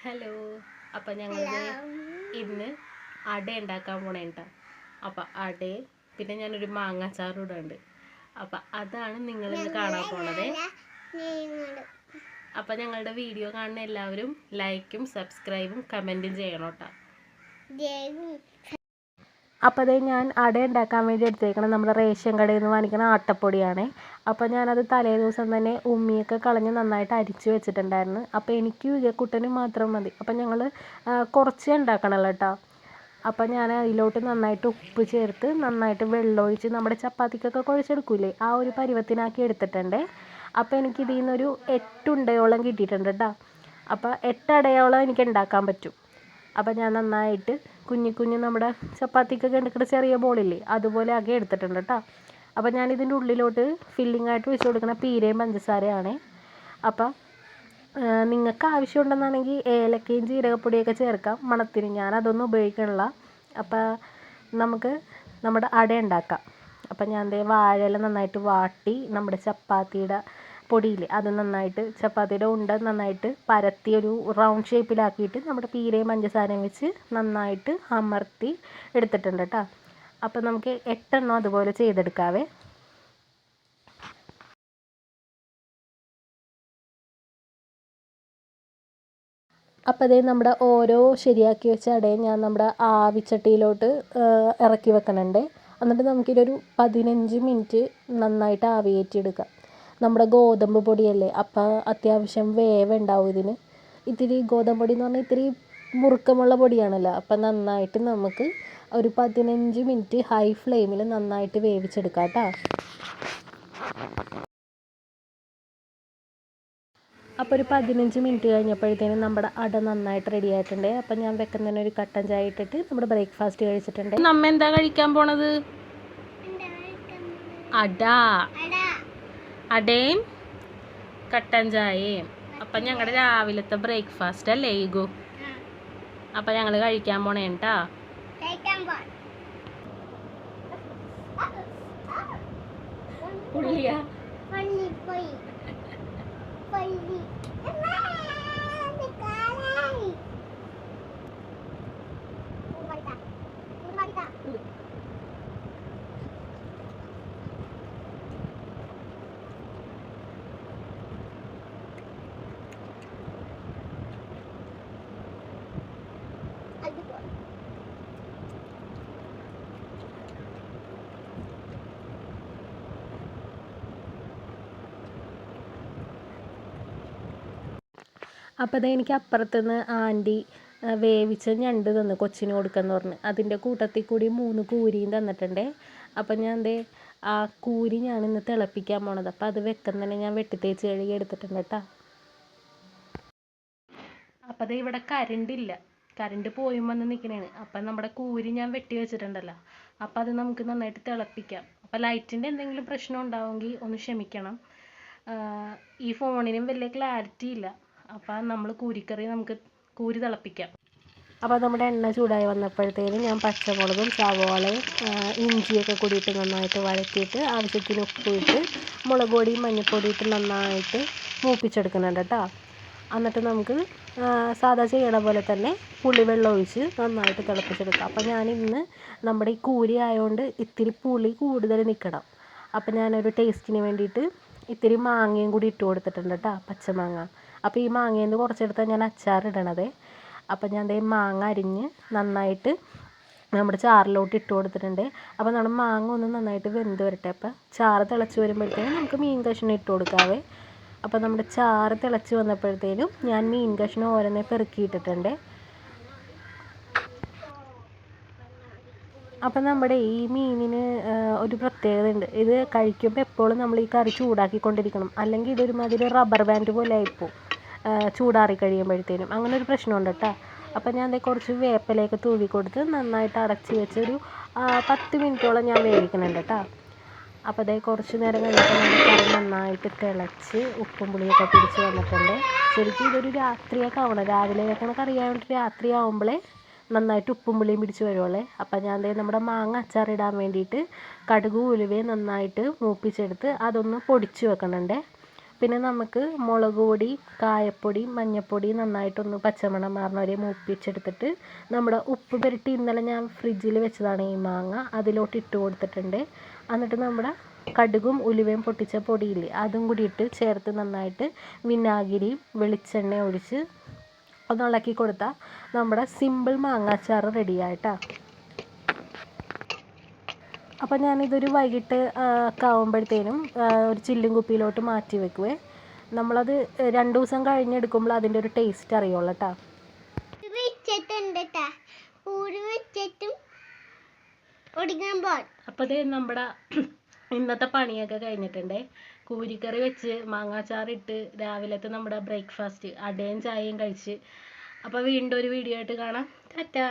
Hello. അപ്പം ഞങ്ങളിത് ഇന്ന് അട ഉണ്ടാക്കാൻ പോണേട്ടോ. അപ്പം അടയും പിന്നെ ഞാനൊരു മാങ്ങാച്ചാറും ഇടുന്നുണ്ട്. അപ്പം അതാണ് നിങ്ങളിന്ന് കാണാൻ പോണത്. അപ്പം ഞങ്ങളുടെ വീഡിയോ കാണുന്ന എല്ലാവരും ലൈക്കും സബ്സ്ക്രൈബും കമൻറ്റും ചെയ്യണം കേട്ടോ. അപ്പോൾ അതേ ഞാൻ അട ഉണ്ടാക്കാൻ വേണ്ടി എടുത്തേക്കണം നമ്മുടെ റേഷൻ കടയിൽ നിന്ന് വാങ്ങിക്കുന്ന ആട്ടപ്പൊടിയാണ്. അപ്പോൾ ഞാനത് തലേ ദിവസം തന്നെ ഉമ്മിയൊക്കെ കളഞ്ഞ് നന്നായിട്ട് അരിച്ച് വെച്ചിട്ടുണ്ടായിരുന്നു. അപ്പോൾ എനിക്കും ഇഴക്കുട്ടനും മാത്രം മതി. അപ്പോൾ ഞങ്ങൾ കുറച്ചേ ഉണ്ടാക്കണമല്ലോ കേട്ടോ. അപ്പോൾ ഞാൻ അതിലോട്ട് നന്നായിട്ട് ഉപ്പ് ചേർത്ത് നന്നായിട്ട് വെള്ളമൊഴിച്ച് നമ്മുടെ ചപ്പാത്തിക്കൊക്കെ കുഴച്ചെടുക്കൂലേ, ആ ഒരു പരുവത്തിനാക്കി എടുത്തിട്ടുണ്ട്. അപ്പോൾ എനിക്കിതിൽ നിന്നൊരു 8 ഉണ്ടയോളം കിട്ടിയിട്ടുണ്ട് കേട്ടോ. അപ്പോൾ 8 അടയോളം എനിക്ക് ഉണ്ടാക്കാൻ പറ്റും. അപ്പോൾ ഞാൻ നന്നായിട്ട് കുഞ്ഞു നമ്മുടെ ചപ്പാത്തിക്കൊക്കെ എടുക്കുന്ന ചെറിയ ബോളില്ലേ, അതുപോലെ ആക്കി എടുത്തിട്ടുണ്ട് കേട്ടോ. അപ്പോൾ ഞാനിതിൻ്റെ ഉള്ളിലോട്ട് ഫില്ലിംഗ് ആയിട്ട് വെച്ച് കൊടുക്കുന്ന പീരയും പഞ്ചസാരയാണ്. അപ്പം നിങ്ങൾക്ക് ആവശ്യമുണ്ടെന്നാണെങ്കിൽ ഏലക്കയും ജീരകപ്പൊടിയൊക്കെ ചേർക്കാം മണത്തിന്. ഞാനതൊന്നും ഉപയോഗിക്കണില്ല. അപ്പോൾ നമുക്ക് നമ്മുടെ അട ഉണ്ടാക്കാം. അപ്പം ഞാൻ വാഴയില നന്നായിട്ട് വാട്ടി നമ്മുടെ ചപ്പാത്തിയുടെ പൊടിയില്ലേ, അത് നന്നായിട്ട് ചപ്പാത്തിയുടെ ഉണ്ട നന്നായിട്ട് പരത്തി ഒരു റൗണ്ട് ഷേപ്പിലാക്കിയിട്ട് നമ്മുടെ പീരയും പഞ്ചസാരയും വെച്ച് നന്നായിട്ട് അമർത്തി എടുത്തിട്ടുണ്ട് കേട്ടോ. അപ്പം നമുക്ക് 8 എണ്ണം അതുപോലെ ചെയ്തെടുക്കാവേ. അപ്പോൾ അതേ നമ്മുടെ ഓരോ ശരിയാക്കി വെച്ച അടയും ഞാൻ നമ്മുടെ ആവിച്ചട്ടിയിലോട്ട് ഇറക്കി വെക്കണുണ്ട്. എന്നിട്ട് നമുക്കിതൊരു 15 മിനിറ്റ് നന്നായിട്ട് ആവിയേറ്റിയെടുക്കാം. നമ്മുടെ ഗോതമ്പ് പൊടിയല്ലേ, അപ്പോൾ അത്യാവശ്യം വേവുണ്ടാവും ഇതിന്. ഇത്തിരി ഗോതമ്പ് പൊടി എന്ന് പറഞ്ഞാൽ ഇത്തിരി മുറുക്കമുള്ള പൊടിയാണല്ലോ. അപ്പം നന്നായിട്ട് നമുക്ക് ഒരു 15 മിനിറ്റ് ഹൈ ഫ്ലെയിമിൽ നന്നായിട്ട് വേവിച്ചെടുക്കാം കേട്ടോ. അപ്പോൾ ഒരു 15 മിനിറ്റ് കഴിഞ്ഞപ്പോഴത്തേനും നമ്മുടെ അട നന്നായിട്ട് റെഡി ആയിട്ടുണ്ട്. അപ്പം ഞാൻ വെക്കുന്നതിന് ഒരു കട്ടൻ ചായ ഇട്ടിട്ട് നമ്മുടെ ബ്രേക്ക്ഫാസ്റ്റ് കഴിച്ചിട്ടുണ്ട്. നമ്മ എന്താ കഴിക്കാൻ പോണത്? അട, അടയും കട്ടൻ ചായയും. അപ്പം ഞങ്ങളുടെ രാവിലത്തെ ബ്രേക്ക്ഫാസ്റ്റ് അല്ലേ ഈഗോ. അപ്പം ഞങ്ങൾ കഴിക്കാൻ പോണേട്ടാ. പുള്ളിയാ അപ്പോൾ അത് എനിക്ക് അപ്പുറത്തുനിന്ന് ആൻറ്റി വേവിച്ച ഞണ്ട് തന്നു കൊച്ചിന് കൊടുക്കാമെന്ന് പറഞ്ഞ്. അതിൻ്റെ കൂട്ടത്തിൽ കൂടി 3 കൂരിയും തന്നിട്ടുണ്ട്. അപ്പം ഞാൻ ആ കൂരി ഞാനിന്ന് തിളപ്പിക്കാൻ പോണത്. അപ്പോൾ അത് വെക്കുന്നതന്നെ ഞാൻ വെട്ടിത്തേച്ച് കഴുകി എടുത്തിട്ടുണ്ട് കേട്ടോ. അപ്പോൾ അത് ഇവിടെ കരണ്ടില്ല, കരണ്ട് പോയും വന്ന് നിൽക്കണേണ്. അപ്പം നമ്മുടെ കൂരി ഞാൻ വെട്ടി വെച്ചിട്ടുണ്ടല്ലോ, അപ്പോൾ അത് നമുക്ക് നന്നായിട്ട് തിളപ്പിക്കാം. അപ്പോൾ ലൈറ്റിൻ്റെ എന്തെങ്കിലും പ്രശ്നം ഉണ്ടാവുമെങ്കിൽ ഒന്ന് ക്ഷമിക്കണം. ഈ ഫോണിനും വലിയ ക്ലാരിറ്റി ഇല്ല. അപ്പം നമ്മൾ കൂരിക്കറി നമുക്ക് കൂരി തിളപ്പിക്കാം. അപ്പോൾ നമ്മുടെ എണ്ണ ചൂടായി വന്നപ്പോഴത്തേനും ഞാൻ പച്ചമുളകും സവാളയും ഇഞ്ചിയൊക്കെ കൂടിയിട്ട് നന്നായിട്ട് വഴറ്റിയിട്ട് ആവശ്യത്തിന് ഉപ്പിട്ട് മുളക് പൊടിയും മഞ്ഞൾപ്പൊടി ഇട്ട് നന്നായിട്ട് മൂപ്പിച്ചെടുക്കുന്നുണ്ട് കേട്ടോ. എന്നിട്ട് നമുക്ക് സാധാ ചെയ്യണ പോലെ തന്നെ പുളിവെള്ളം ഒഴിച്ച് നന്നായിട്ട് തിളപ്പിച്ചെടുക്കാം. അപ്പോൾ ഞാനിന്ന് നമ്മുടെ ഈ കൂരി ആയതുകൊണ്ട് ഇത്തിരി പുളി കൂടുതൽ നിൽക്കണം. അപ്പോൾ ഞാനൊരു ടേസ്റ്റിന് വേണ്ടിയിട്ട് ഇത്തിരി മാങ്ങയും കൂടി ഇട്ട് കൊടുത്തിട്ടുണ്ട് കേട്ടോ, പച്ചമാങ്ങ. അപ്പോൾ ഈ മാങ്ങയിൽ നിന്ന് കുറച്ചെടുത്താൽ ഞാൻ അച്ചാറിടണത്. അപ്പോൾ ഞാൻ മാങ്ങ അരിഞ്ഞ് നന്നായിട്ട് നമ്മുടെ ചാറിലോട്ട് ഇട്ട് കൊടുത്തിട്ടുണ്ട്. അപ്പോൾ നമ്മുടെ മാങ്ങ ഒന്ന് നന്നായിട്ട് വെന്ത് വരട്ടെ. അപ്പോൾ ചാറ് തിളച്ച് വരുമ്പോഴത്തേനും നമുക്ക് മീൻ കഷ്ണം ഇട്ട് കൊടുക്കാവേ. അപ്പോൾ നമ്മുടെ ചാറ് തിളച്ച് വന്നപ്പോഴത്തേനും ഞാൻ മീൻ കഷ്ണം ഓരോന്നേ പെറുക്കിയിട്ടിട്ടുണ്ട്. അപ്പം നമ്മുടെ ഈ മീനിന് ഒരു പ്രത്യേകത ഉണ്ട്. ഇത് കഴിക്കുമ്പോൾ എപ്പോഴും നമ്മൾ ഈ കറി ചൂടാക്കിക്കൊണ്ടിരിക്കണം, അല്ലെങ്കിൽ ഇതൊരുമാതിരി റബ്ബർ ബാൻഡ് പോലെ ആയിപ്പോവും ചൂടാറി കഴിയുമ്പോഴത്തേനും. അങ്ങനെ ഒരു പ്രശ്നമുണ്ട് കേട്ടോ. അപ്പം ഞാൻ കുറച്ച് വേപ്പിലയൊക്കെ തൂവി കൊടുത്ത് നന്നായിട്ട് അടച്ച് വെച്ചൊരു 10 മിനിറ്റോളം ഞാൻ വേവിക്കുന്നുണ്ട് കേട്ടോ. അപ്പോൾ കുറച്ച് നേരം കഴിഞ്ഞപ്പോൾ നമ്മുടെ കറി നന്നായിട്ട് തിളച്ച് ഉപ്പും പുളിയൊക്കെ പിടിച്ച് വന്നിട്ടുണ്ട്. ശരിക്കും ഇതൊരു രാത്രിയൊക്കെ ആവണം, രാവിലെ വെക്കണ കറിയായതുകൊണ്ട് രാത്രി ആവുമ്പോഴേ നന്നായിട്ട് ഉപ്പും പുളിയും പിടിച്ച് വരുവുള്ളേ. അപ്പം ഞാൻ നമ്മുടെ മാങ്ങ അച്ചാറിടാൻ വേണ്ടിയിട്ട് കടുക് ഉലുവയും നന്നായിട്ട് മൂപ്പിച്ചെടുത്ത് അതൊന്ന് പൊടിച്ച് വെക്കണുണ്ട്. പിന്നെ നമുക്ക് മുളക് പൊടി, കായപ്പൊടി, മഞ്ഞൾപ്പൊടി നന്നായിട്ടൊന്ന് പച്ചമണം മാറുന്ന വരെ മൂപ്പിച്ചെടുത്തിട്ട് നമ്മുടെ ഉപ്പ് പുരട്ടി ഇന്നലെ ഞാൻ ഫ്രിഡ്ജിൽ വെച്ചതാണ് ഈ മാങ്ങ, അതിലോട്ട് ഇട്ട് കൊടുത്തിട്ടുണ്ട്. എന്നിട്ട് നമ്മുടെ കടുകും ഉലുവയും പൊട്ടിച്ച പൊടിയില്ലേ അതും കൂടി ഇട്ട് ചേർത്ത് നന്നായിട്ട് വിനാഗിരിയും വെളിച്ചെണ്ണ ഒഴിച്ച് ഒന്ന് ഇളക്കി കൊടുത്താൽ നമ്മുടെ സിമ്പിൾ മാങ്ങാച്ചാറ് റെഡിയായിട്ടാ. അപ്പോൾ ഞാനിതൊരു വൈകിട്ട് ഒക്കെ ആകുമ്പോഴത്തേനും ഒരു ചില്ലും കുപ്പിയിലോട്ട് മാറ്റി വെക്കുവേ. നമ്മളത് 2 ദിവസം കഴിഞ്ഞെടുക്കുമ്പോൾ അതിൻ്റെ ഒരു ടേസ്റ്റ് അറിയുള്ളൂ കേട്ടോ. അപ്പോൾ ഇത് നമ്മുടെ ഇന്നത്തെ പണിയൊക്കെ കഴിഞ്ഞിട്ടുണ്ട്. കൂരിക്കറി വെച്ച് മാങ്ങാച്ചാറിട്ട് രാവിലത്തെ നമ്മുടെ ബ്രേക്ക്ഫാസ്റ്റ് അടയും ചായയും കഴിച്ച്. അപ്പോൾ വീണ്ടും ഒരു വീഡിയോ ആയിട്ട് കാണാം. ടാറ്റാ.